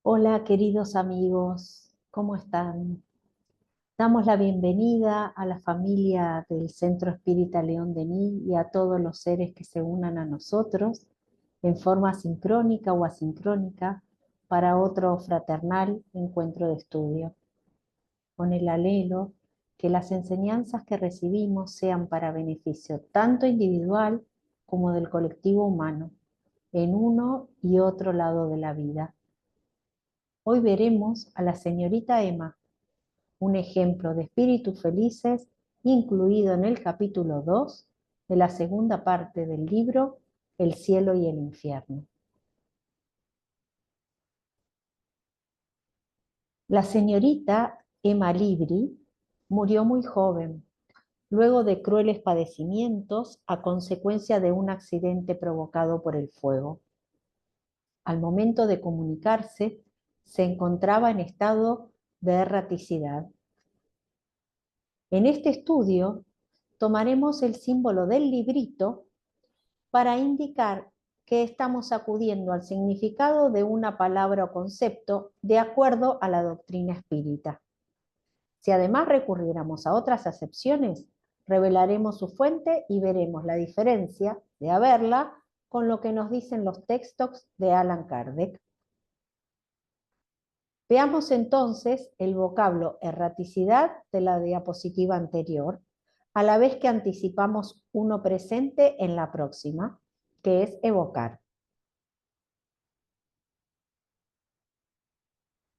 Hola, queridos amigos, ¿cómo están? Damos la bienvenida a la familia del Centro Espírita León Denis y a todos los seres que se unan a nosotros en forma sincrónica o asincrónica para otro fraternal encuentro de estudio, con el anhelo que las enseñanzas que recibimos sean para beneficio tanto individual como del colectivo humano, en uno y otro lado de la vida. Hoy veremos a la señorita Emma, un ejemplo de espíritus felices incluido en el capítulo 2 de la segunda parte del libro El cielo y el infierno. La señorita Emma Libri murió muy joven, luego de crueles padecimientos a consecuencia de un accidente provocado por el fuego. Al momento de comunicarse, se encontraba en estado de erraticidad. En este estudio tomaremos el símbolo del librito para indicar que estamos acudiendo al significado de una palabra o concepto de acuerdo a la doctrina espírita. Si además recurriéramos a otras acepciones, revelaremos su fuente y veremos la diferencia de haberla con lo que nos dicen los textos de Allan Kardec. Veamos entonces el vocablo erraticidad de la diapositiva anterior, a la vez que anticipamos uno presente en la próxima, que es evocar.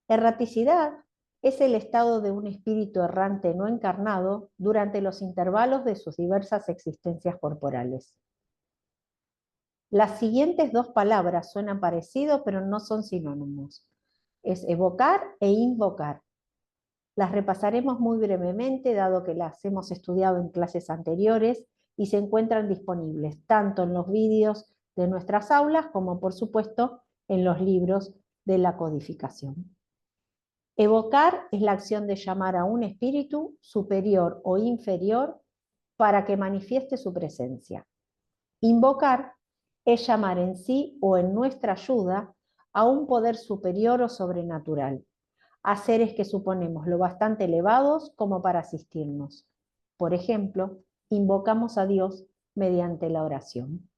Erraticidad es el estado de un espíritu errante no encarnado durante los intervalos de sus diversas existencias corporales. Las siguientes dos palabras suenan parecido, pero no son sinónimos. Es evocar e invocar. Las repasaremos muy brevemente, dado que las hemos estudiado en clases anteriores y se encuentran disponibles tanto en los vídeos de nuestras aulas como, por supuesto, en los libros de la codificación. Evocar es la acción de llamar a un espíritu superior o inferior para que manifieste su presencia. Invocar es llamar en sí o en nuestra ayuda a un poder superior o sobrenatural, a seres que suponemos lo bastante elevados como para asistirnos. Por ejemplo, invocamos a Dios mediante la oración.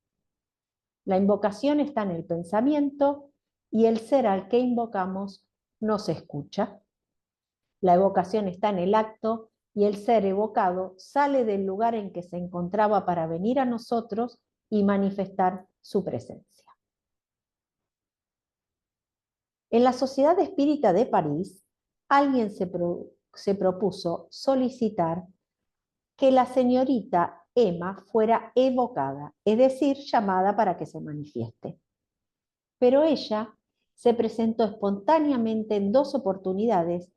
La invocación está en el pensamiento y el ser al que invocamos nos escucha. La evocación está en el acto y el ser evocado sale del lugar en que se encontraba para venir a nosotros y manifestar su presencia. En la Sociedad Espírita de París, alguien se propuso solicitar que la señorita Emma fuera evocada, es decir, llamada para que se manifieste. Pero ella se presentó espontáneamente en dos oportunidades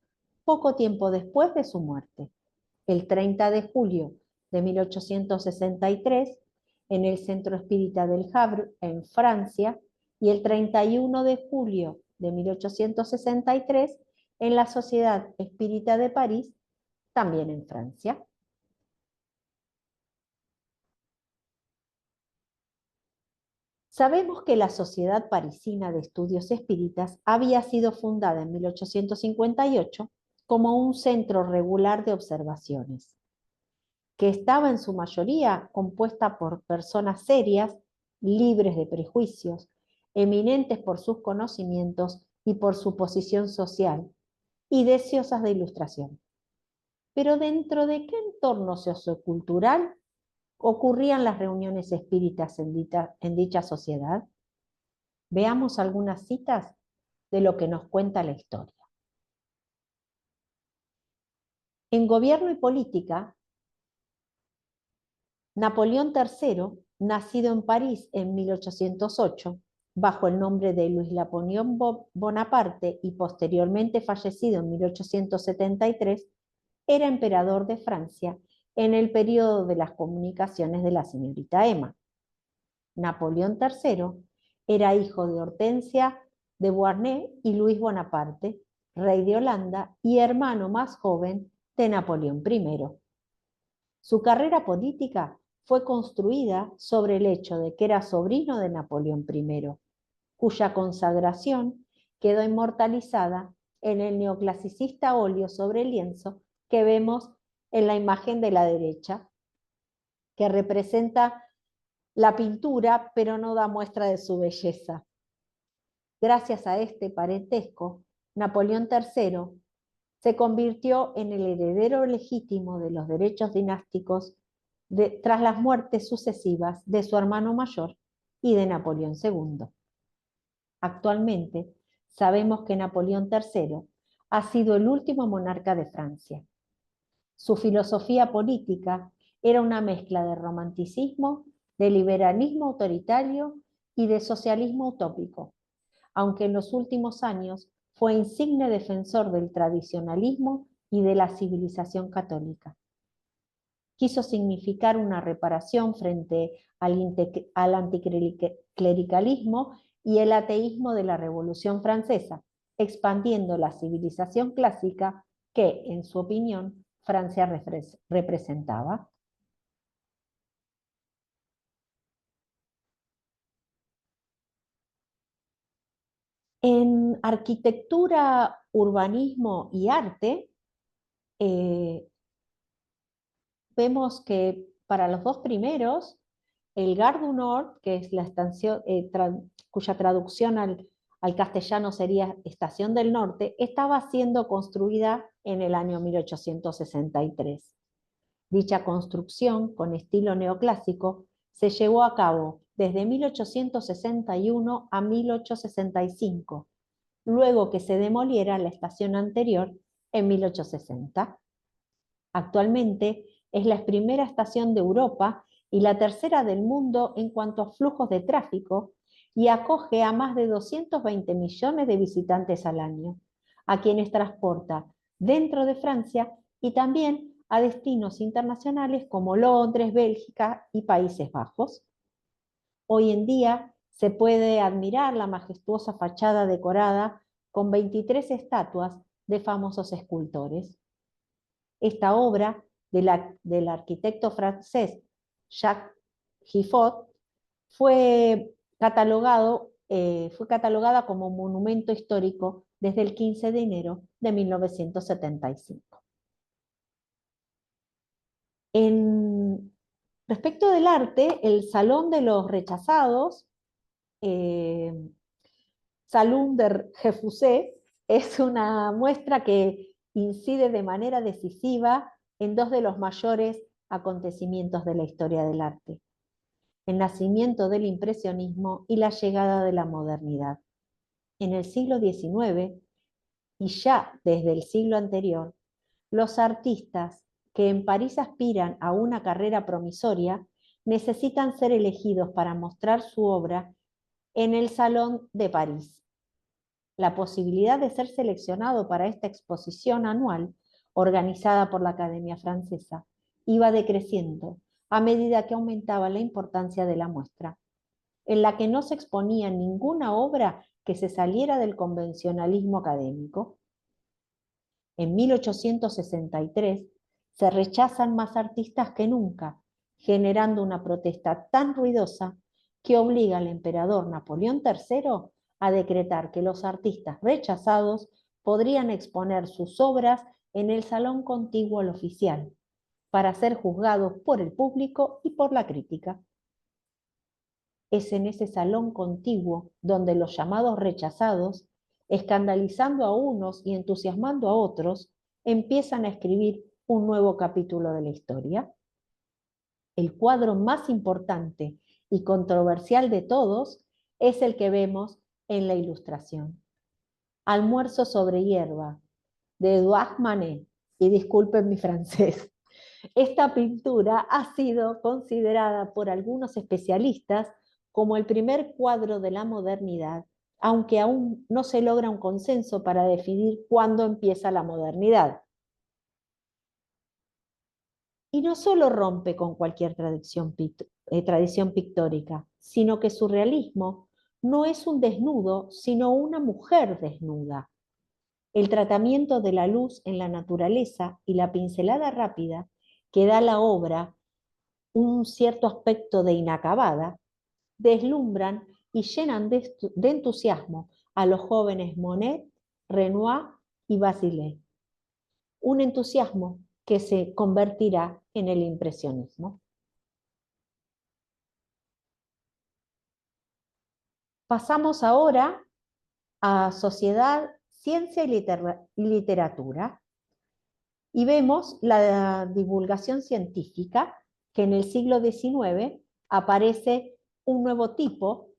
poco tiempo después de su muerte. El 30 de julio de 1863 en el Centro Espírita del Havre, en Francia, y el 31 de julio de 1863 en la Sociedad Espírita de París, también en Francia. Sabemos que la Sociedad Parisina de Estudios Espíritas había sido fundada en 1858 como un centro regular de observaciones, que estaba en su mayoría compuesta por personas serias, libres de prejuicios, eminentes por sus conocimientos y por su posición social, y deseosas de ilustración. Pero ¿dentro de qué entorno sociocultural ocurrían las reuniones espíritas en dicha sociedad? Veamos algunas citas de lo que nos cuenta la historia. En gobierno y política, Napoleón III, nacido en París en 1808, bajo el nombre de Luis Napoleón Bonaparte y posteriormente fallecido en 1873, era emperador de Francia en el periodo de las comunicaciones de la señorita Emma. Napoleón III era hijo de Hortensia de Beauharnais y Luis Bonaparte, rey de Holanda y hermano más joven de Napoleón I. Su carrera política fue construida sobre el hecho de que era sobrino de Napoleón I, cuya consagración quedó inmortalizada en el neoclasicista óleo sobre lienzo que vemos en la imagen de la derecha, que representa la pintura, pero no da muestra de su belleza. Gracias a este parentesco, Napoleón III se convirtió en el heredero legítimo de los derechos dinásticos tras las muertes sucesivas de su hermano mayor y de Napoleón II. Actualmente, sabemos que Napoleón III ha sido el último monarca de Francia. Su filosofía política era una mezcla de romanticismo, de liberalismo autoritario y de socialismo utópico, aunque en los últimos años fue insigne defensor del tradicionalismo y de la civilización católica. Quiso significar una reparación frente al anticlericalismo y el ateísmo de la Revolución Francesa, expandiendo la civilización clásica que, en su opinión, Francia representaba. En arquitectura, urbanismo y arte, vemos que para los dos primeros, el Gare du Nord, que es la estación, cuya traducción al castellano sería Estación del Norte, estaba siendo construida en el año 1863. Dicha construcción, con estilo neoclásico, se llevó a cabo desde 1861 a 1865, luego que se demoliera la estación anterior en 1860. Actualmente es la primera estación de Europa y la tercera del mundo en cuanto a flujos de tráfico y acoge a más de 220 millones de visitantes al año, a quienes transporta dentro de Francia y también a destinos internacionales como Londres, Bélgica y Países Bajos. Hoy en día se puede admirar la majestuosa fachada decorada con 23 estatuas de famosos escultores. Esta obra del arquitecto francés Jacques Gifford fue catalogada como monumento histórico desde el 15 de enero de 1975. Respecto del arte, el Salón de los Rechazados, Salón de Refusés, es una muestra que incide de manera decisiva en dos de los mayores acontecimientos de la historia del arte: el nacimiento del impresionismo y la llegada de la modernidad. En el siglo XIX, y ya desde el siglo anterior, los artistas que en París aspiran a una carrera promisoria necesitan ser elegidos para mostrar su obra en el Salón de París. La posibilidad de ser seleccionado para esta exposición anual, organizada por la Academia Francesa, iba decreciendo a medida que aumentaba la importancia de la muestra, en la que no se exponía ninguna obra que se saliera del convencionalismo académico. En 1863 se rechazan más artistas que nunca, generando una protesta tan ruidosa que obliga al emperador Napoleón III a decretar que los artistas rechazados podrían exponer sus obras en el salón contiguo al oficial, para ser juzgados por el público y por la crítica. Es en ese salón contiguo donde los llamados rechazados, escandalizando a unos y entusiasmando a otros, empiezan a escribir un nuevo capítulo de la historia. El cuadro más importante y controversial de todos es el que vemos en la ilustración: Almuerzo sobre hierba, de Edouard Manet, y disculpen mi francés. Esta pintura ha sido considerada por algunos especialistas como el primer cuadro de la modernidad, aunque aún no se logra un consenso para definir cuándo empieza la modernidad. Y no solo rompe con cualquier tradición pictórica, sino que su realismo no es un desnudo, sino una mujer desnuda. El tratamiento de la luz en la naturaleza y la pincelada rápida que da a la obra un cierto aspecto de inacabada, deslumbran y llenan de entusiasmo a los jóvenes Monet, Renoir y Basile. Un entusiasmo que se convertirá en el impresionismo. Pasamos ahora a sociedad, ciencia y literatura y vemos la divulgación científica que en el siglo XIX aparece un nuevo tipo,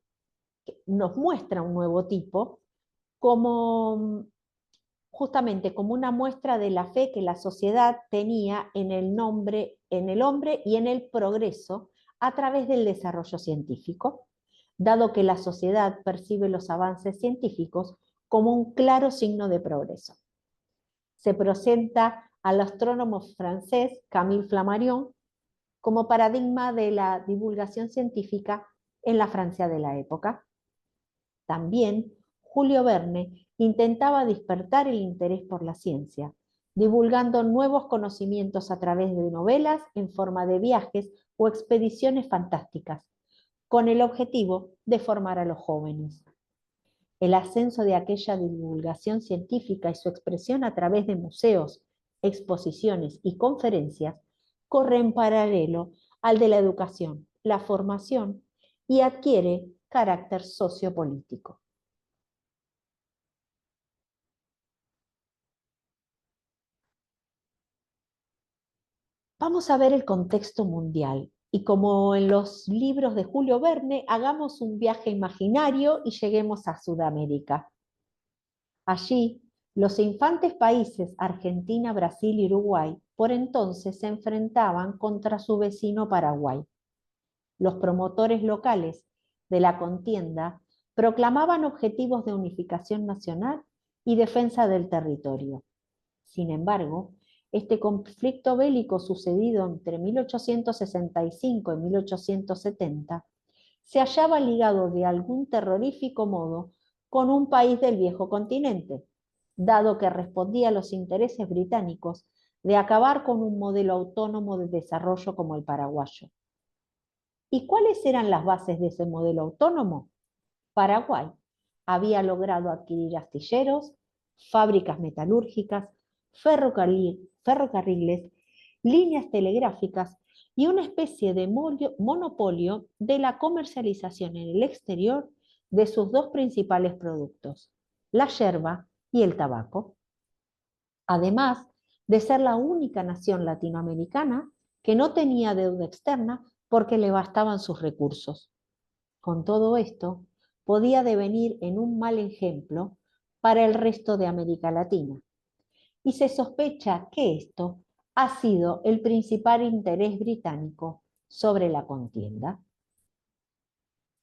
nos muestra un nuevo tipo como justamente como una muestra de la fe que la sociedad tenía en el hombre y en el progreso a través del desarrollo científico, dado que la sociedad percibe los avances científicos como un claro signo de progreso. Se presenta al astrónomo francés Camille Flammarion como paradigma de la divulgación científica en la Francia de la época. También Julio Verne intentaba despertar el interés por la ciencia, divulgando nuevos conocimientos a través de novelas en forma de viajes o expediciones fantásticas, con el objetivo de formar a los jóvenes. El ascenso de aquella divulgación científica y su expresión a través de museos, exposiciones y conferencias corre en paralelo al de la educación, la formación y adquiere carácter sociopolítico. Vamos a ver el contexto mundial y como en los libros de Julio Verne, hagamos un viaje imaginario y lleguemos a Sudamérica. Allí, los infantes países Argentina, Brasil y Uruguay por entonces se enfrentaban contra su vecino Paraguay. Los promotores locales de la contienda proclamaban objetivos de unificación nacional y defensa del territorio. Sin embargo, este conflicto bélico sucedido entre 1865 y 1870 se hallaba ligado de algún terrorífico modo con un país del viejo continente, dado que respondía a los intereses británicos de acabar con un modelo autónomo de desarrollo como el paraguayo. ¿Y cuáles eran las bases de ese modelo autónomo? Paraguay había logrado adquirir astilleros, fábricas metalúrgicas, ferrocarriles, líneas telegráficas y una especie de monopolio de la comercialización en el exterior de sus dos principales productos, la yerba y el tabaco. Además de ser la única nación latinoamericana que no tenía deuda externa porque le bastaban sus recursos. Con todo esto, podía devenir en un mal ejemplo para el resto de América Latina. Y se sospecha que esto ha sido el principal interés británico sobre la contienda.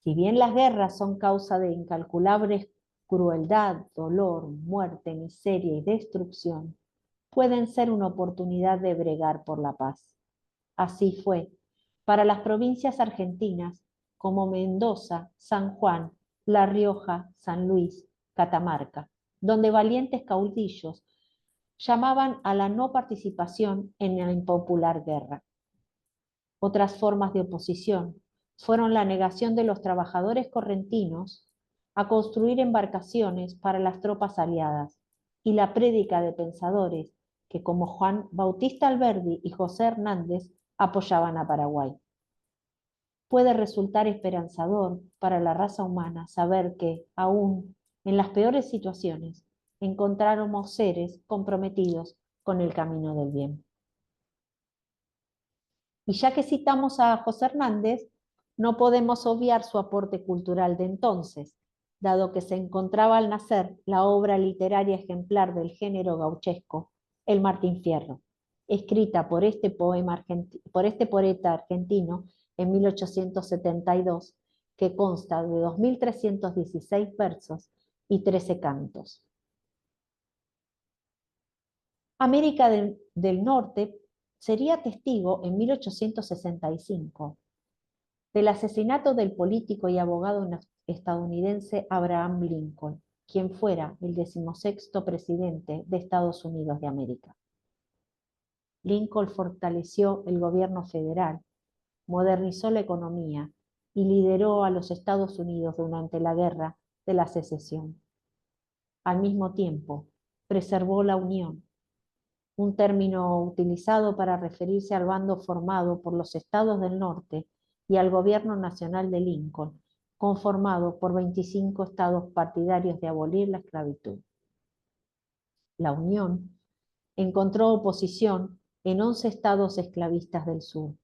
Si bien las guerras son causa de incalculables crueldad, dolor, muerte, miseria y destrucción, pueden ser una oportunidad de bregar por la paz. Así fue para las provincias argentinas como Mendoza, San Juan, La Rioja, San Luis, Catamarca, donde valientes caudillos llamaban a la no participación en la impopular guerra. Otras formas de oposición fueron la negación de los trabajadores correntinos a construir embarcaciones para las tropas aliadas y la prédica de pensadores que, como Juan Bautista Alberdi y José Hernández, apoyaban a Paraguay. Puede resultar esperanzador para la raza humana saber que, aún en las peores situaciones, encontráramos seres comprometidos con el camino del bien. Y ya que citamos a José Hernández, no podemos obviar su aporte cultural de entonces, dado que se encontraba al nacer la obra literaria ejemplar del género gauchesco, El Martín Fierro, escrita por este poeta argentino en 1872, que consta de 2.316 versos y 13 cantos. América del Norte sería testigo en 1865 del asesinato del político y abogado estadounidense Abraham Lincoln, quien fuera el 16º presidente de Estados Unidos de América. Lincoln fortaleció el gobierno federal, modernizó la economía y lideró a los Estados Unidos durante la Guerra de la Secesión. Al mismo tiempo, preservó la unión, un término utilizado para referirse al bando formado por los estados del norte y al gobierno nacional de Lincoln, conformado por 25 estados partidarios de abolir la esclavitud. La Unión encontró oposición en 11 estados esclavistas del sur.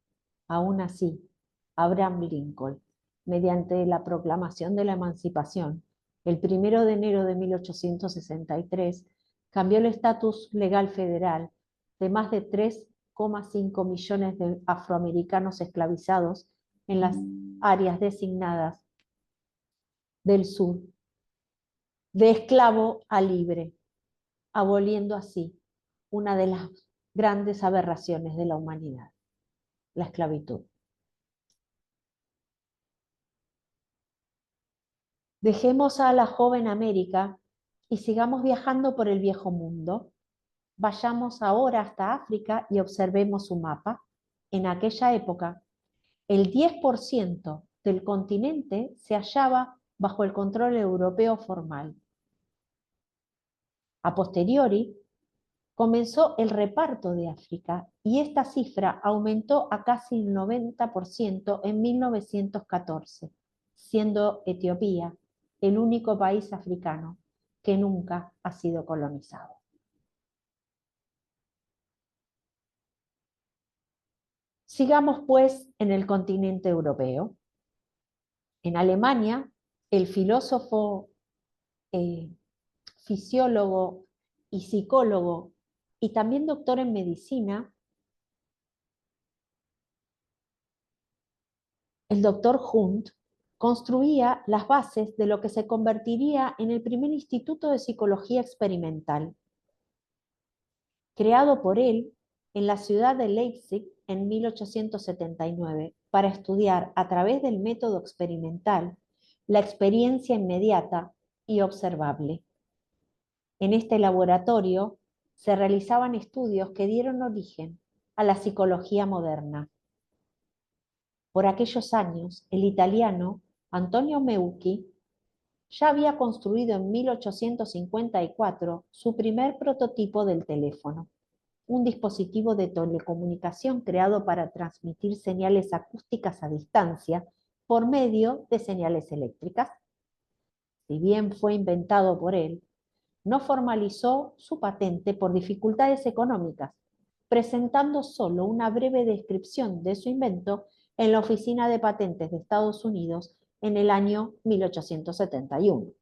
Aún así, Abraham Lincoln, mediante la proclamación de la emancipación, el 1 de enero de 1863, cambió el estatus legal federal de más de 3,5 millones de afroamericanos esclavizados en las áreas designadas del sur, de esclavo a libre, aboliendo así una de las grandes aberraciones de la humanidad, la esclavitud. Dejemos a la joven América y sigamos viajando por el viejo mundo. Vayamos ahora hasta África y observemos su mapa. En aquella época, el 10% del continente se hallaba bajo el control europeo formal. A posteriori, comenzó el reparto de África y esta cifra aumentó a casi el 90% en 1914, siendo Etiopía el único país africano que nunca ha sido colonizado. Sigamos pues en el continente europeo. En Alemania, el filósofo, fisiólogo y psicólogo, y también doctor en medicina, el doctor Hund, construía las bases de lo que se convertiría en el primer instituto de psicología experimental, creado por él en la ciudad de Leipzig en 1879 para estudiar a través del método experimental la experiencia inmediata y observable. En este laboratorio se realizaban estudios que dieron origen a la psicología moderna. Por aquellos años, el italiano Antonio Meucci ya había construido en 1854 su primer prototipo del teléfono, un dispositivo de telecomunicación creado para transmitir señales acústicas a distancia por medio de señales eléctricas. Si bien fue inventado por él, no formalizó su patente por dificultades económicas, presentando solo una breve descripción de su invento en la Oficina de Patentes de Estados Unidos en el año 1871.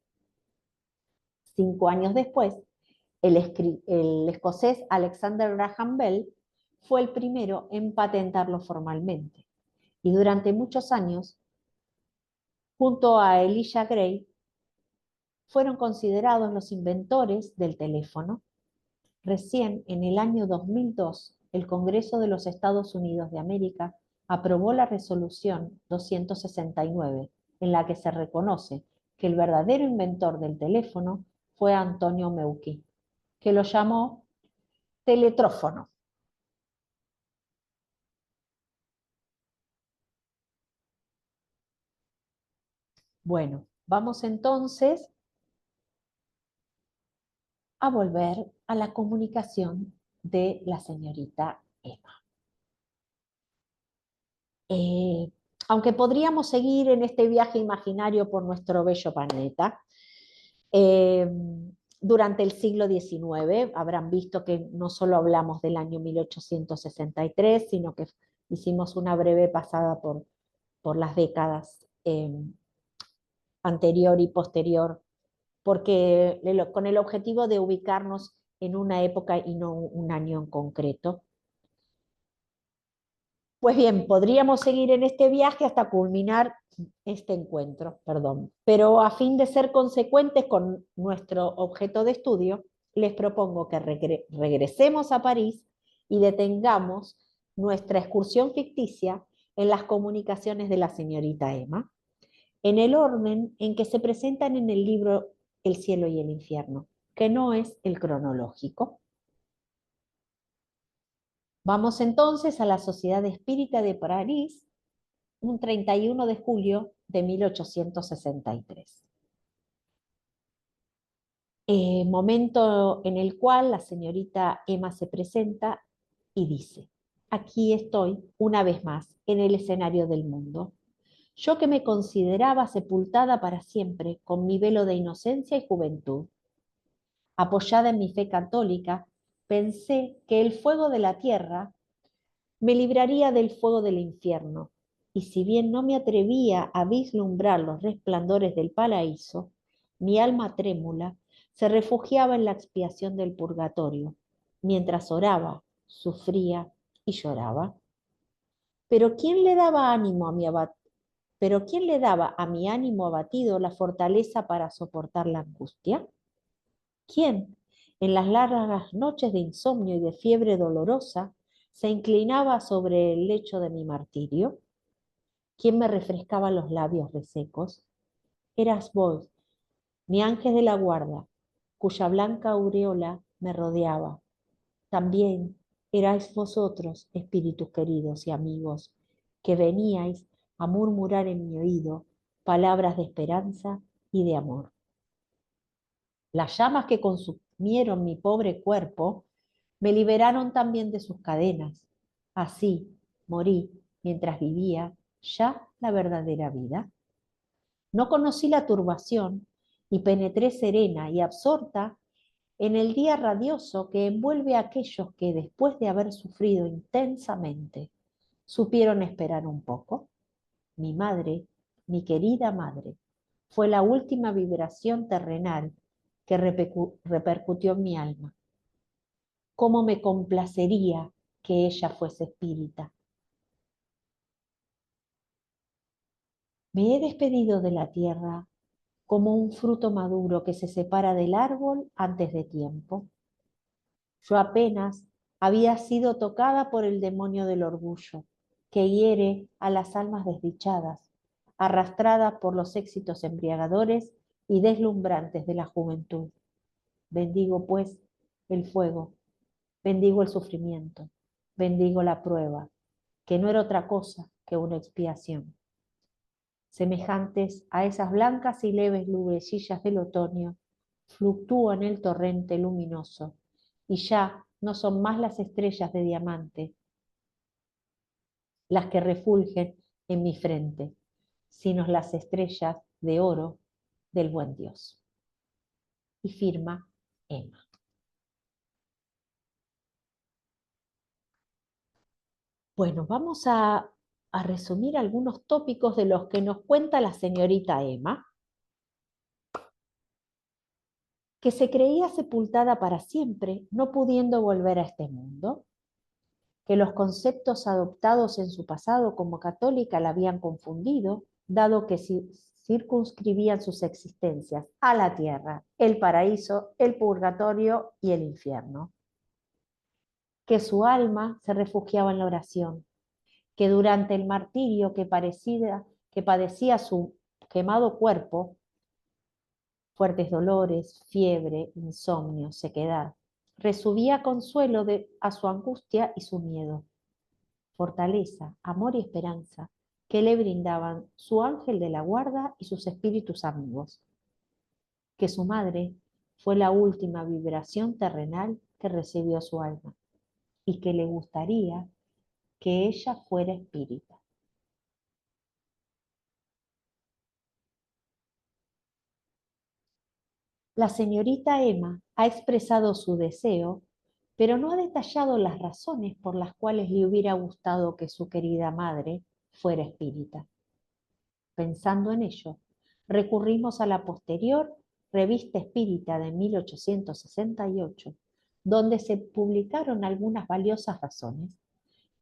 5 años después, el escocés Alexander Graham Bell fue el primero en patentarlo formalmente. Y durante muchos años, junto a Elisha Gray, fueron considerados los inventores del teléfono. Recién en el año 2002, el Congreso de los Estados Unidos de América aprobó la resolución 269, en la que se reconoce que el verdadero inventor del teléfono fue Antonio Meucci, que lo llamó teletrófono. Bueno, vamos entonces a volver a la comunicación de la señorita Emma. Eh, Aunque podríamos seguir en este viaje imaginario por nuestro bello planeta, durante el siglo XIX habrán visto que no solo hablamos del año 1863, sino que hicimos una breve pasada por las décadas anterior y posterior, porque con el objetivo de ubicarnos en una época y no un año en concreto. Pues bien, podríamos seguir en este viaje hasta culminar este encuentro, perdón. Pero a fin de ser consecuentes con nuestro objeto de estudio, les propongo que regresemos a París y detengamos nuestra excursión ficticia en las comunicaciones de la señorita Emma, en el orden en que se presentan en el libro El cielo y el infierno, que no es el cronológico. Vamos entonces a la Sociedad Espírita de París, un 31 de julio de 1863. Momento en el cual la señorita Emma se presenta y dice: aquí estoy una vez más en el escenario del mundo. Yo que me consideraba sepultada para siempre con mi velo de inocencia y juventud. Apoyada en mi fe católica, pensé que el fuego de la tierra me libraría del fuego del infierno, y si bien no me atrevía a vislumbrar los resplandores del paraíso, mi alma trémula se refugiaba en la expiación del purgatorio, mientras oraba, sufría y lloraba. Pero ¿quién le daba ánimo a mi ¿Pero quién le daba a mi ánimo abatido la fortaleza para soportar la angustia? ¿Quién, en las largas noches de insomnio y de fiebre dolorosa, se inclinaba sobre el lecho de mi martirio? ¿Quién me refrescaba los labios resecos? Eras vos, mi ángel de la guarda, cuya blanca aureola me rodeaba. También erais vosotros, espíritus queridos y amigos, que veníais a murmurar en mi oído palabras de esperanza y de amor. Las llamas que consumieron mi pobre cuerpo me liberaron también de sus cadenas. Así morí mientras vivía ya la verdadera vida. No conocí la turbación y penetré serena y absorta en el día radioso que envuelve a aquellos que, después de haber sufrido intensamente, supieron esperar un poco. Mi madre, mi querida madre, fue la última vibración terrenal que repercutió en mi alma. ¿Cómo me complacería que ella fuese espírita? Me he despedido de la tierra como un fruto maduro que se separa del árbol antes de tiempo. Yo apenas había sido tocada por el demonio del orgullo, que hiere a las almas desdichadas, arrastradas por los éxitos embriagadores y deslumbrantes de la juventud. Bendigo, pues, el fuego, bendigo el sufrimiento, bendigo la prueba, que no era otra cosa que una expiación. Semejantes a esas blancas y leves nubecillas del otoño, fluctúan el torrente luminoso, y ya no son más las estrellas de diamante las que refulgen en mi frente, sino las estrellas de oro del buen Dios. Y firma Emma. Bueno, vamos a resumir algunos tópicos de los que nos cuenta la señorita Emma, que se creía sepultada para siempre, no pudiendo volver a este mundo, que los conceptos adoptados en su pasado como católica la habían confundido, dado que circunscribían sus existencias a la tierra, el paraíso, el purgatorio y el infierno, que su alma se refugiaba en la oración, que durante el martirio que padecía su quemado cuerpo, fuertes dolores, fiebre, insomnio, sequedad, recibía consuelo a su angustia y su miedo, fortaleza, amor y esperanza que le brindaban su ángel de la guarda y sus espíritus amigos, que su madre fue la última vibración terrenal que recibió su alma y que le gustaría que ella fuera espírita. La señorita Emma ha expresado su deseo, pero no ha detallado las razones por las cuales le hubiera gustado que su querida madre fuera espírita. Pensando en ello, recurrimos a la posterior Revista Espírita de 1868, donde se publicaron algunas valiosas razones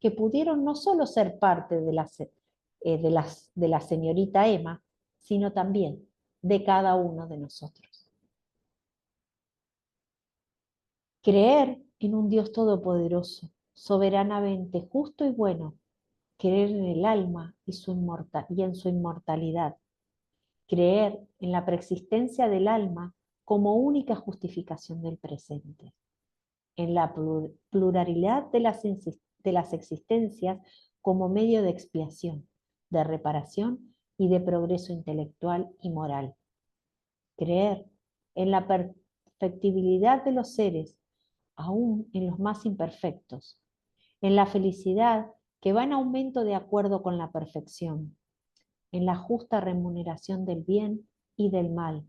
que pudieron no solo ser parte de la señorita Emma, sino también de cada uno de nosotros. Creer en un Dios todopoderoso, soberanamente justo y bueno, creer en el alma y en su inmortalidad, creer en la preexistencia del alma como única justificación del presente, en la pluralidad de las existencias como medio de expiación, de reparación y de progreso intelectual y moral. Creer en la perfectibilidad de los seres, aún en los más imperfectos, en la felicidad que va en aumento de acuerdo con la perfección, en la justa remuneración del bien y del mal,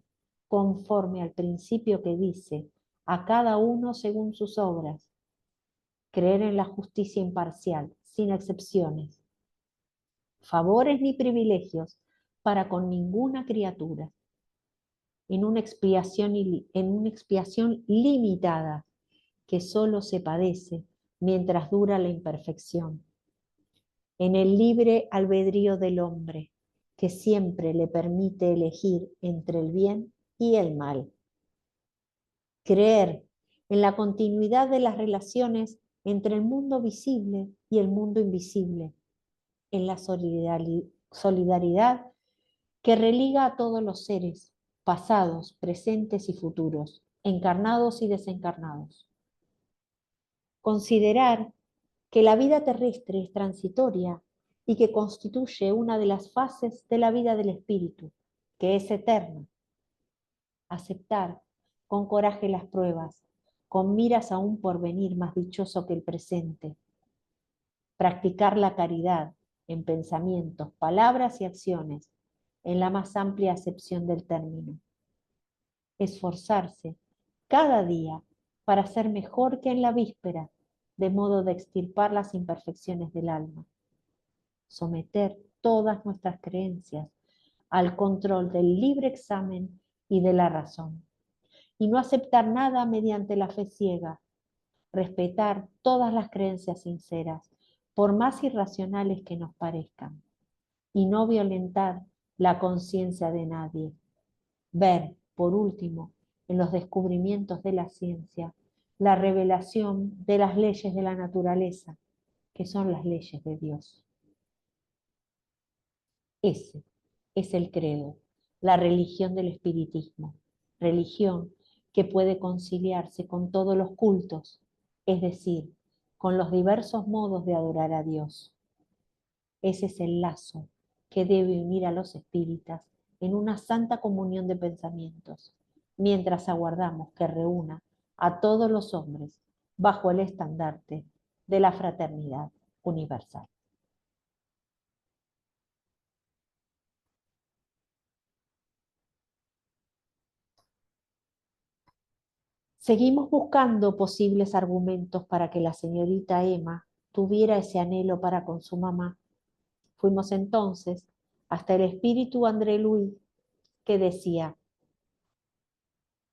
conforme al principio que dice, a cada uno según sus obras, creer en la justicia imparcial, sin excepciones, favores ni privilegios para con ninguna criatura, en una expiación limitada que solo se padece mientras dura la imperfección, en el libre albedrío del hombre, que siempre le permite elegir entre el bien y el mal. Creer en la continuidad de las relaciones entre el mundo visible y el mundo invisible, en la solidaridad que religa a todos los seres, pasados, presentes y futuros, encarnados y desencarnados. Considerar que la vida terrestre es transitoria y que constituye una de las fases de la vida del espíritu, que es eterna. Aceptar con coraje las pruebas, con miras a un porvenir más dichoso que el presente. Practicar la caridad en pensamientos, palabras y acciones, en la más amplia acepción del término. Esforzarse cada día para ser mejor que en la víspera, de modo de extirpar las imperfecciones del alma. Someter todas nuestras creencias al control del libre examen y de la razón. Y no aceptar nada mediante la fe ciega. Respetar todas las creencias sinceras, por más irracionales que nos parezcan. Y no violentar la conciencia de nadie. Ver, por último, en los descubrimientos de la ciencia, la revelación de las leyes de la naturaleza, que son las leyes de Dios. Ese es el credo, la religión del espiritismo, religión que puede conciliarse con todos los cultos, es decir, con los diversos modos de adorar a Dios. Ese es el lazo que debe unir a los espíritas en una santa comunión de pensamientos, mientras aguardamos que reúna a todos los hombres bajo el estandarte de la fraternidad universal. Seguimos buscando posibles argumentos para que la señorita Emma tuviera ese anhelo para con su mamá. Fuimos entonces hasta el espíritu André Louis, que decía: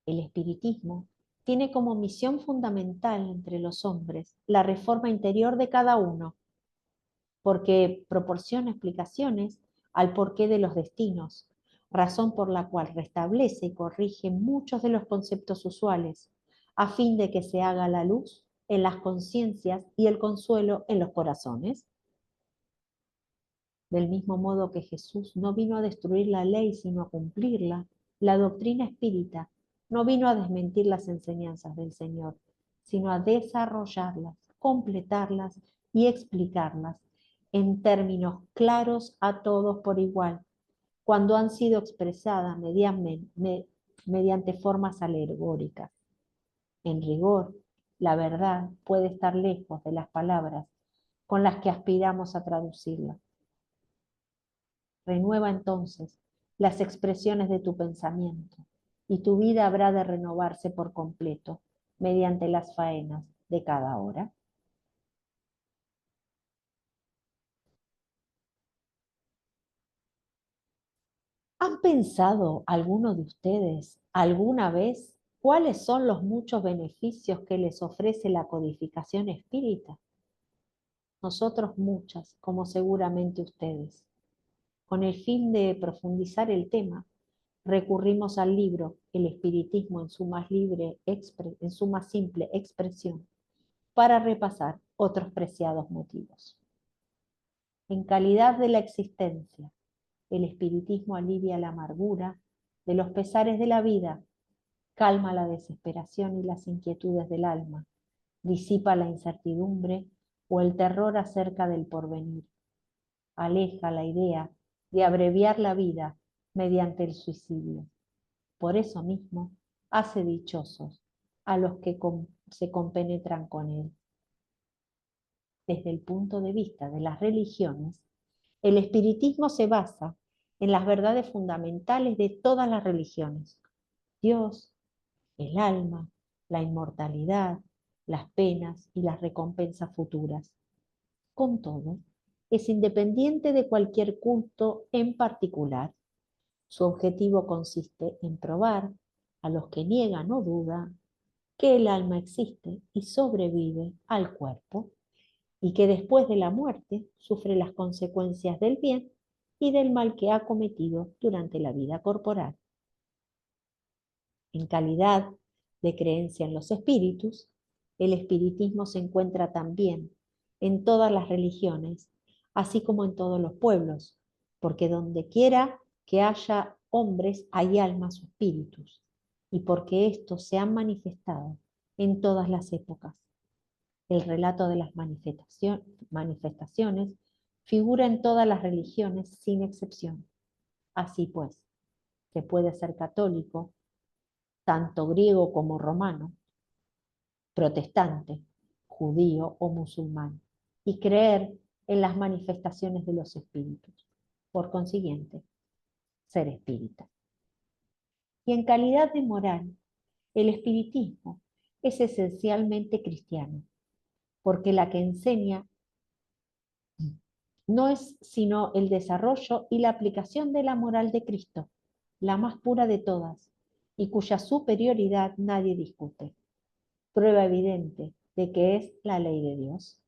el espiritismo tiene como misión fundamental entre los hombres la reforma interior de cada uno, porque proporciona explicaciones al porqué de los destinos, razón por la cual restablece y corrige muchos de los conceptos usuales, a fin de que se haga la luz en las conciencias y el consuelo en los corazones. Del mismo modo que Jesús no vino a destruir la ley, sino a cumplirla, la doctrina espírita no vino a desmentir las enseñanzas del Señor, sino a desarrollarlas, completarlas y explicarlas en términos claros a todos por igual, cuando han sido expresadas mediante formas alegóricas. En rigor, la verdad puede estar lejos de las palabras con las que aspiramos a traducirla. Renueva entonces las expresiones de tu pensamiento y tu vida habrá de renovarse por completo mediante las faenas de cada hora. ¿Han pensado alguno de ustedes alguna vez cuáles son los muchos beneficios que les ofrece la codificación espírita? Nosotros muchas, como seguramente ustedes. Con el fin de profundizar el tema, recurrimos al libro El Espiritismo en su en su más simple expresión, para repasar otros preciados motivos. En calidad de la existencia, el espiritismo alivia la amargura de los pesares de la vida, calma la desesperación y las inquietudes del alma, disipa la incertidumbre o el terror acerca del porvenir, aleja la idea de abreviar la vida mediante el suicidio. Por eso mismo, hace dichosos a los que se compenetran con él. Desde el punto de vista de las religiones, el espiritismo se basa en las verdades fundamentales de todas las religiones: Dios, el alma, la inmortalidad, las penas y las recompensas futuras. Con todo, es independiente de cualquier culto en particular. Su objetivo consiste en probar a los que niegan o dudan que el alma existe y sobrevive al cuerpo, y que después de la muerte sufre las consecuencias del bien y del mal que ha cometido durante la vida corporal. En calidad de creencia en los espíritus, el espiritismo se encuentra también en todas las religiones, así como en todos los pueblos, porque donde quiera que haya hombres hay almas o espíritus, y porque estos se han manifestado en todas las épocas. El relato de las manifestaciones figura en todas las religiones sin excepción. Así pues, se puede ser católico, tanto griego como romano, protestante, judío o musulmán, y creer en las manifestaciones de los espíritus. Por consiguiente, ser espírita. Y en calidad de moral, el espiritismo es esencialmente cristiano, porque la que enseña no es sino el desarrollo y la aplicación de la moral de Cristo, la más pura de todas, y cuya superioridad nadie discute. Prueba evidente de que es la ley de Dios.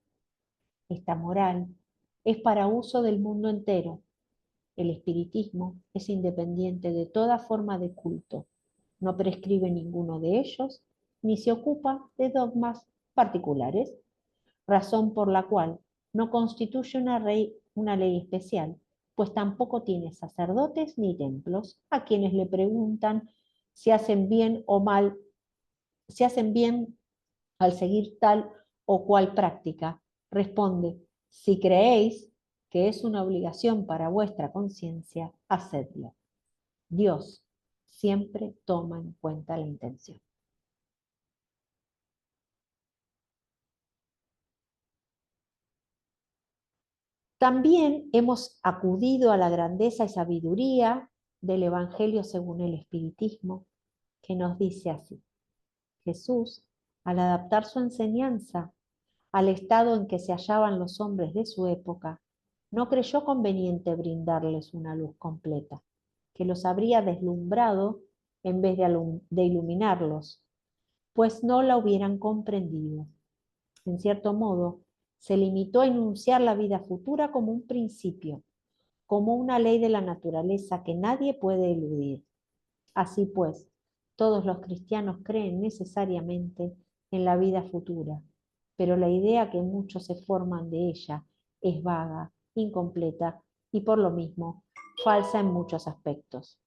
Esta moral es para uso del mundo entero. El espiritismo es independiente de toda forma de culto, no prescribe ninguno de ellos, ni se ocupa de dogmas particulares, razón por la cual no constituye una ley especial, pues tampoco tiene sacerdotes ni templos a quienes le preguntan si hacen bien o mal, si hacen bien al seguir tal o cual práctica. Responde: si creéis que es una obligación para vuestra conciencia, hacedlo. Dios siempre toma en cuenta la intención. También hemos acudido a la grandeza y sabiduría del Evangelio según el Espiritismo, que nos dice así: Jesús, al adaptar su enseñanza al estado en que se hallaban los hombres de su época, no creyó conveniente brindarles una luz completa, que los habría deslumbrado en vez de iluminarlos, pues no la hubieran comprendido. En cierto modo, se limitó a enunciar la vida futura como un principio, como una ley de la naturaleza que nadie puede eludir. Así pues, todos los cristianos creen necesariamente en la vida futura, pero la idea que muchos se forman de ella es vaga, incompleta y por lo mismo falsa en muchos aspectos.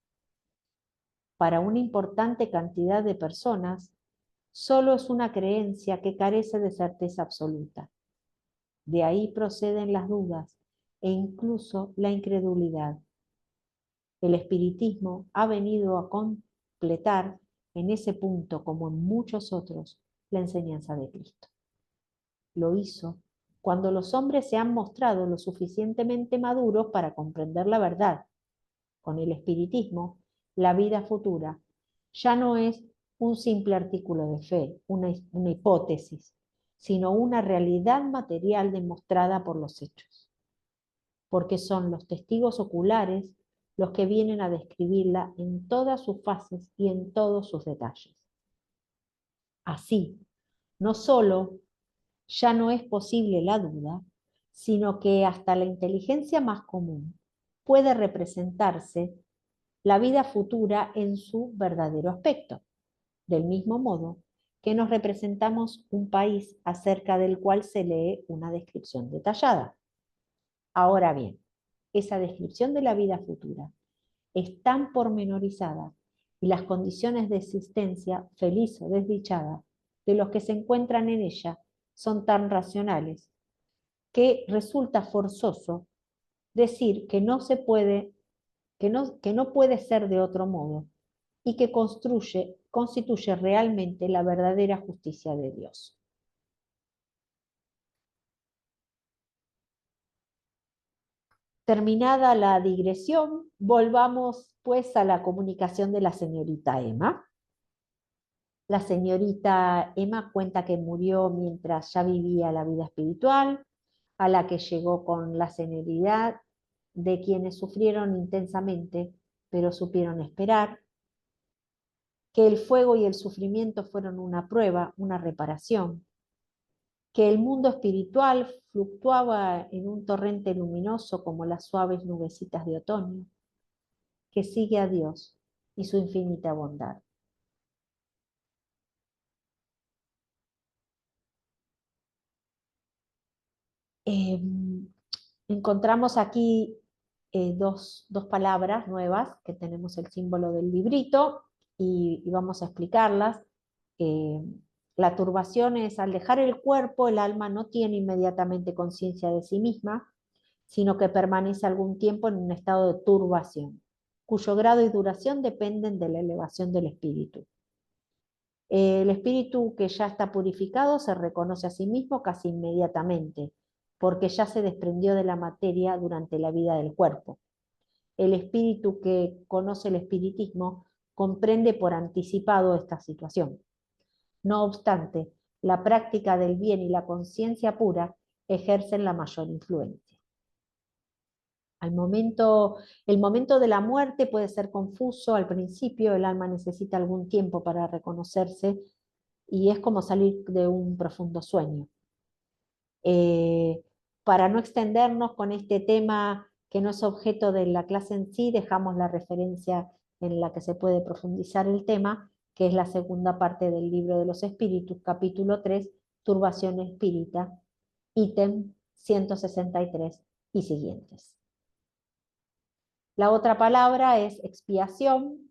Para una importante cantidad de personas, solo es una creencia que carece de certeza absoluta. De ahí proceden las dudas e incluso la incredulidad. El espiritismo ha venido a completar en ese punto, como en muchos otros, la enseñanza de Cristo. Lo hizo cuando los hombres se han mostrado lo suficientemente maduros para comprender la verdad. Con el espiritismo, la vida futura ya no es un simple artículo de fe, una hipótesis, sino una realidad material demostrada por los hechos, porque son los testigos oculares los que vienen a describirla en todas sus fases y en todos sus detalles. Así, no solo ya no es posible la duda, sino que hasta la inteligencia más común puede representarse la vida futura en su verdadero aspecto, del mismo modo que nos representamos un país acerca del cual se lee una descripción detallada. Ahora bien, esa descripción de la vida futura es tan pormenorizada y las condiciones de existencia, feliz o desdichada, de los que se encuentran en ella son tan racionales que resulta forzoso decir que no se puede, que no puede ser de otro modo, y que construye constituye realmente la verdadera justicia de Dios. Terminada la digresión, volvamos pues a la comunicación de la señorita Emma. La señorita Emma cuenta que murió mientras ya vivía la vida espiritual, a la que llegó con la serenidad de quienes sufrieron intensamente, pero supieron esperar, que el fuego y el sufrimiento fueron una prueba, una reparación, que el mundo espiritual fluctuaba en un torrente luminoso como las suaves nubecitas de otoño, que sigue a Dios y su infinita bondad. Eh, Encontramos aquí dos palabras nuevas, que tenemos el símbolo del librito, y vamos a explicarlas. Eh, la turbación es al dejar el cuerpo, el alma no tiene inmediatamente conciencia de sí misma, sino que permanece algún tiempo en un estado de turbación, cuyo grado y duración dependen de la elevación del espíritu. El espíritu que ya está purificado se reconoce a sí mismo casi inmediatamente, porque ya se desprendió de la materia durante la vida del cuerpo. El espíritu que conoce el espiritismo comprende por anticipado esta situación. No obstante, la práctica del bien y la conciencia pura ejercen la mayor influencia. El momento de la muerte puede ser confuso al principio, el alma necesita algún tiempo para reconocerse y es como salir de un profundo sueño. Para no extendernos con este tema que no es objeto de la clase en sí, dejamos la referencia en la que se puede profundizar el tema, que es la segunda parte del libro de los espíritus, capítulo 3, Turbación Espírita, ítem 163 y siguientes. La otra palabra es expiación.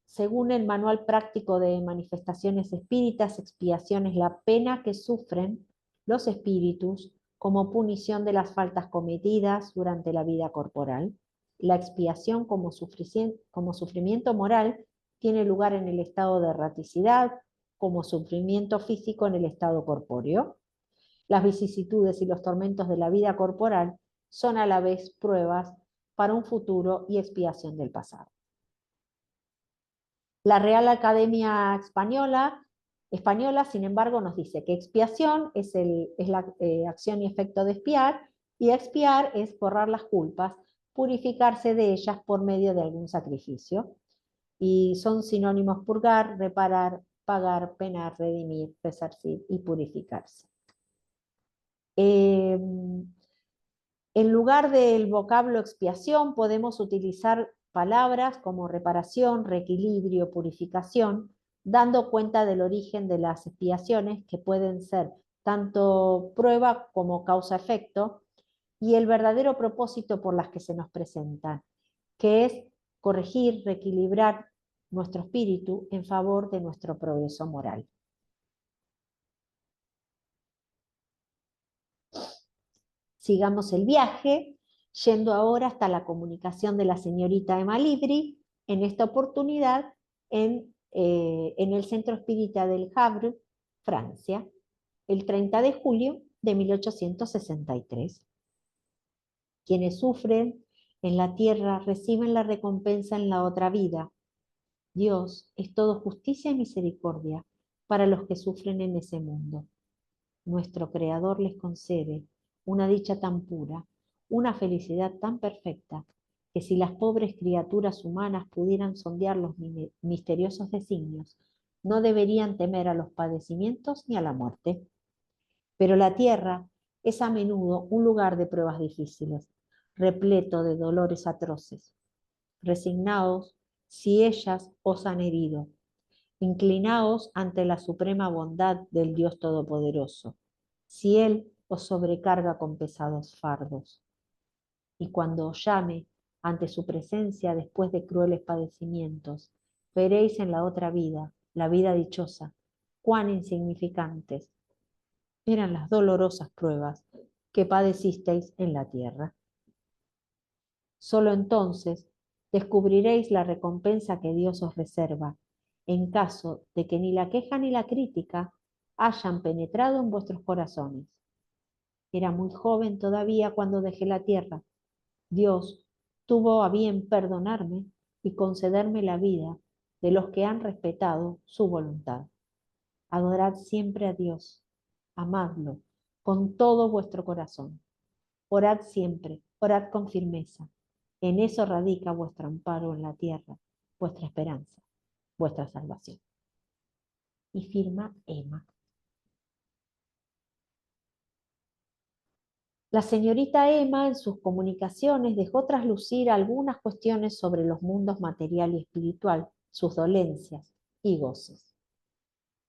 Según el Manual Práctico de Manifestaciones Espíritas, expiación es la pena que sufren los espíritus como punición de las faltas cometidas durante la vida corporal. La expiación como sufrimiento moral tiene lugar en el estado de erraticidad, como sufrimiento físico en el estado corpóreo. Las vicisitudes y los tormentos de la vida corporal son a la vez pruebas para un futuro y expiación del pasado. La Real Academia Española, sin embargo, nos dice que expiación es la acción y efecto de expiar, y expiar es borrar las culpas, purificarse de ellas por medio de algún sacrificio. Y son sinónimos purgar, reparar, pagar, penar, redimir, resarcir y purificarse. En lugar del vocablo expiación, podemos utilizar palabras como reparación, reequilibrio, purificación, dando cuenta del origen de las expiaciones, que pueden ser tanto prueba como causa-efecto, y el verdadero propósito por las que se nos presentan, que es corregir, reequilibrar nuestro espíritu en favor de nuestro progreso moral. Sigamos el viaje, yendo ahora hasta la comunicación de la señorita Emma Libri, en esta oportunidad en el Centro Espírita del Havre, Francia, el 30 de julio de 1863. Quienes sufren en la tierra reciben la recompensa en la otra vida. Dios es todo justicia y misericordia para los que sufren en ese mundo. Nuestro Creador les concede una dicha tan pura, una felicidad tan perfecta, que si las pobres criaturas humanas pudieran sondear los misteriosos designios, no deberían temer a los padecimientos ni a la muerte. Pero la tierra es a menudo un lugar de pruebas difíciles, repleto de dolores atroces. Resignaos si ellas os han herido. Inclinaos ante la suprema bondad del Dios Todopoderoso, si Él os sobrecarga con pesados fardos. Y cuando os llame ante su presencia después de crueles padecimientos, veréis en la otra vida, la vida dichosa, cuán insignificantes eran las dolorosas pruebas que padecisteis en la tierra. Solo entonces descubriréis la recompensa que Dios os reserva, en caso de que ni la queja ni la crítica hayan penetrado en vuestros corazones. Era muy joven todavía cuando dejé la tierra. Dios tuvo a bien perdonarme y concederme la vida de los que han respetado su voluntad. Adorad siempre a Dios, amadlo con todo vuestro corazón. Orad siempre, orad con firmeza. En eso radica vuestro amparo en la tierra, vuestra esperanza, vuestra salvación. Y firma Emma. La señorita Emma en sus comunicaciones dejó traslucir algunas cuestiones sobre los mundos material y espiritual, sus dolencias y goces.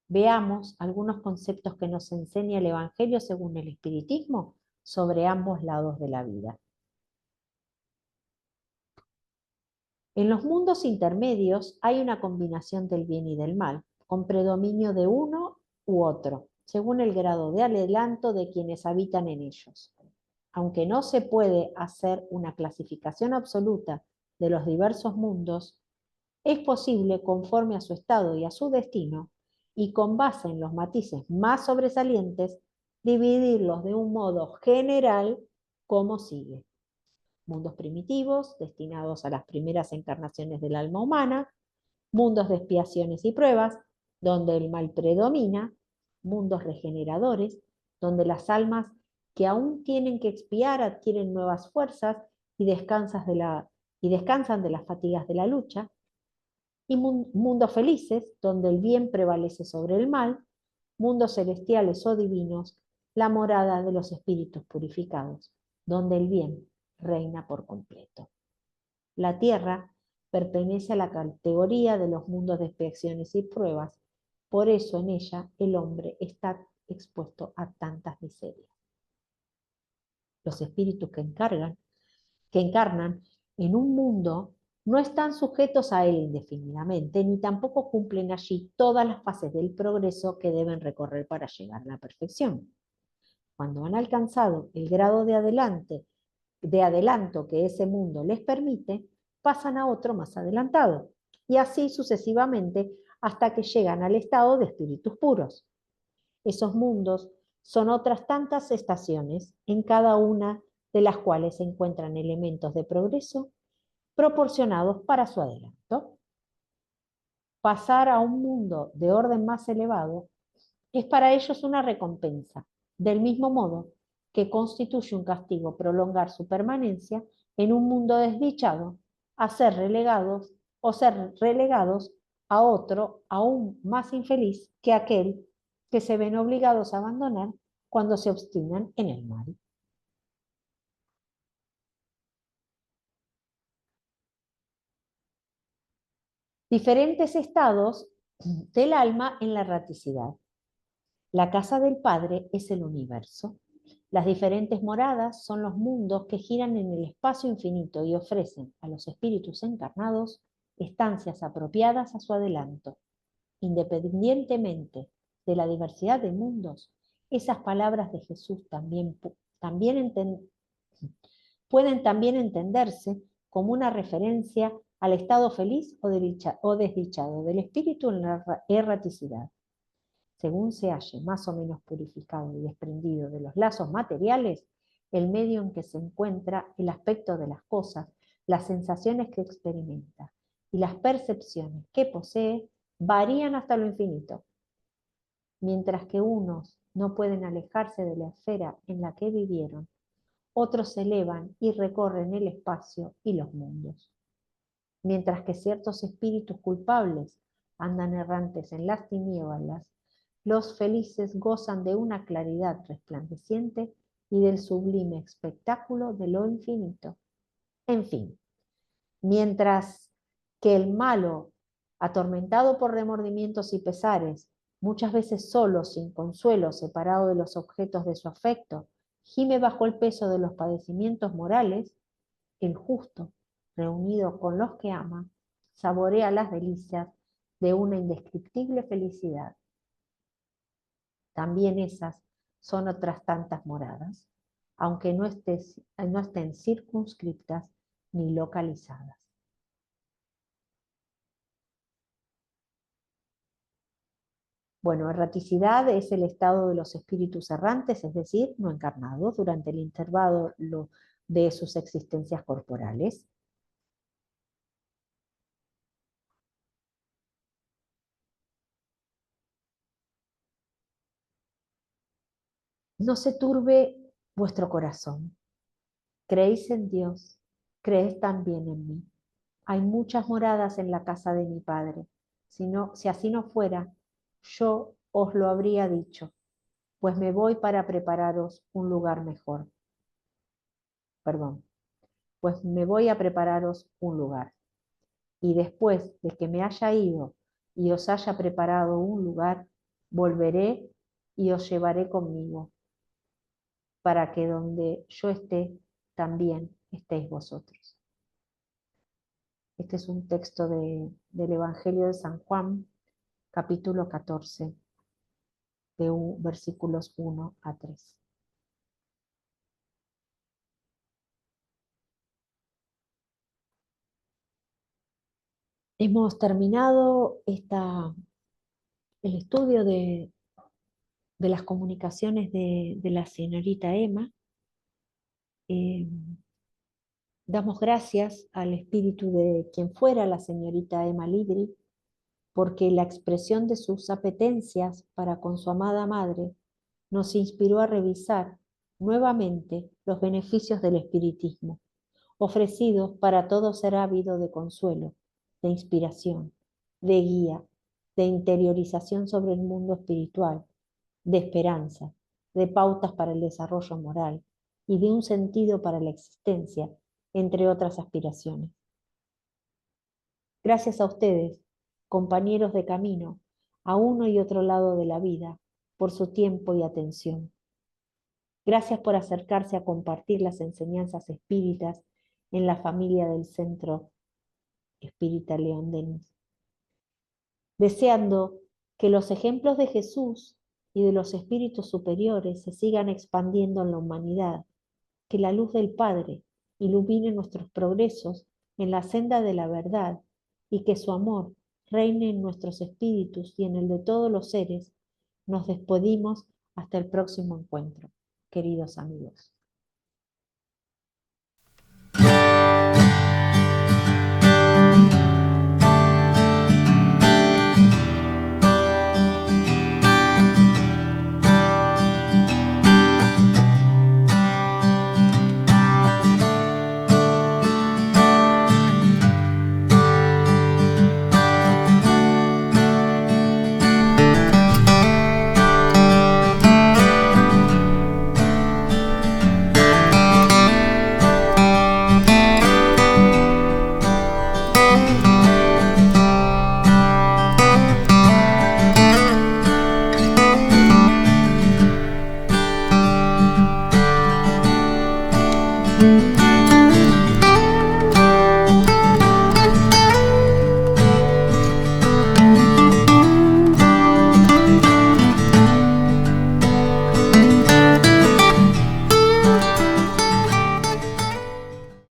Veamos algunos conceptos que nos enseña el Evangelio según el Espiritismo sobre ambos lados de la vida. En los mundos intermedios hay una combinación del bien y del mal, con predominio de uno u otro, según el grado de adelanto de quienes habitan en ellos. Aunque no se puede hacer una clasificación absoluta de los diversos mundos, es posible, conforme a su estado y a su destino, y con base en los matices más sobresalientes, dividirlos de un modo general como sigue: mundos primitivos, destinados a las primeras encarnaciones del alma humana; mundos de expiaciones y pruebas, donde el mal predomina; mundos regeneradores, donde las almas que aún tienen que expiar adquieren nuevas fuerzas y descansan de las fatigas de la lucha; y mundos felices, donde el bien prevalece sobre el mal; mundos celestiales o divinos, la morada de los espíritus purificados, donde el bien reina por completo. La tierra pertenece a la categoría de los mundos de expiaciones y pruebas, por eso en ella el hombre está expuesto a tantas miserias. Los espíritus que encarnan en un mundo no están sujetos a él indefinidamente, ni tampoco cumplen allí todas las fases del progreso que deben recorrer para llegar a la perfección. Cuando han alcanzado el grado de adelanto que ese mundo les permite, pasan a otro más adelantado, y así sucesivamente hasta que llegan al estado de espíritus puros. Esos mundos son otras tantas estaciones, en cada una de las cuales se encuentran elementos de progreso proporcionados para su adelanto. Pasar a un mundo de orden más elevado es para ellos una recompensa, del mismo modo que constituye un castigo prolongar su permanencia en un mundo desdichado, a ser relegados a otro aún más infeliz que aquel que se ven obligados a abandonar cuando se obstinan en el mal. Diferentes estados del alma en la erraticidad. La casa del Padre es el universo. Las diferentes moradas son los mundos que giran en el espacio infinito y ofrecen a los espíritus encarnados estancias apropiadas a su adelanto. Independientemente de la diversidad de mundos, esas palabras de Jesús pueden también entenderse como una referencia al estado feliz o desdichado del espíritu en la erraticidad. Según se halle más o menos purificado y desprendido de los lazos materiales, el medio en que se encuentra, el aspecto de las cosas, las sensaciones que experimenta y las percepciones que posee, varían hasta lo infinito. Mientras que unos no pueden alejarse de la esfera en la que vivieron, otros se elevan y recorren el espacio y los mundos. Mientras que ciertos espíritus culpables andan errantes en las tinieblas, los felices gozan de una claridad resplandeciente y del sublime espectáculo de lo infinito. En fin, mientras que el malo, atormentado por remordimientos y pesares, muchas veces solo, sin consuelo, separado de los objetos de su afecto, gime bajo el peso de los padecimientos morales, el justo, reunido con los que ama, saborea las delicias de una indescriptible felicidad. También esas son otras tantas moradas, aunque no estén circunscriptas ni localizadas. Bueno, erraticidad es el estado de los espíritus errantes, es decir, no encarnados, durante el intervalo de sus existencias corporales. No se turbe vuestro corazón. Creéis en Dios, creed también en mí. Hay muchas moradas en la casa de mi Padre. Si así no fuera, yo os lo habría dicho, pues me voy para prepararos un lugar mejor. Perdón, pues me voy a prepararos un lugar. Y después de que me haya ido y os haya preparado un lugar, volveré y os llevaré conmigo, para que donde yo esté, también estéis vosotros. Este es un texto del Evangelio de San Juan, capítulo 14, versículos 1 a 3. Hemos terminado el estudio de las comunicaciones de la señorita Emma. Eh, Damos gracias al espíritu de quien fuera la señorita Emma Libri, porque la expresión de sus apetencias para con su amada madre nos inspiró a revisar nuevamente los beneficios del espiritismo, ofrecidos para todo ser ávido de consuelo, de inspiración, de guía, de interiorización sobre el mundo espiritual, de esperanza, de pautas para el desarrollo moral y de un sentido para la existencia, entre otras aspiraciones. Gracias a ustedes, compañeros de camino, a uno y otro lado de la vida, por su tiempo y atención. Gracias por acercarse a compartir las enseñanzas espíritas en la familia del Centro Espírita León Denis, deseando que los ejemplos de Jesús y de los espíritus superiores se sigan expandiendo en la humanidad, que la luz del Padre ilumine nuestros progresos en la senda de la verdad y que su amor reine en nuestros espíritus y en el de todos los seres. Nos despedimos hasta el próximo encuentro, queridos amigos.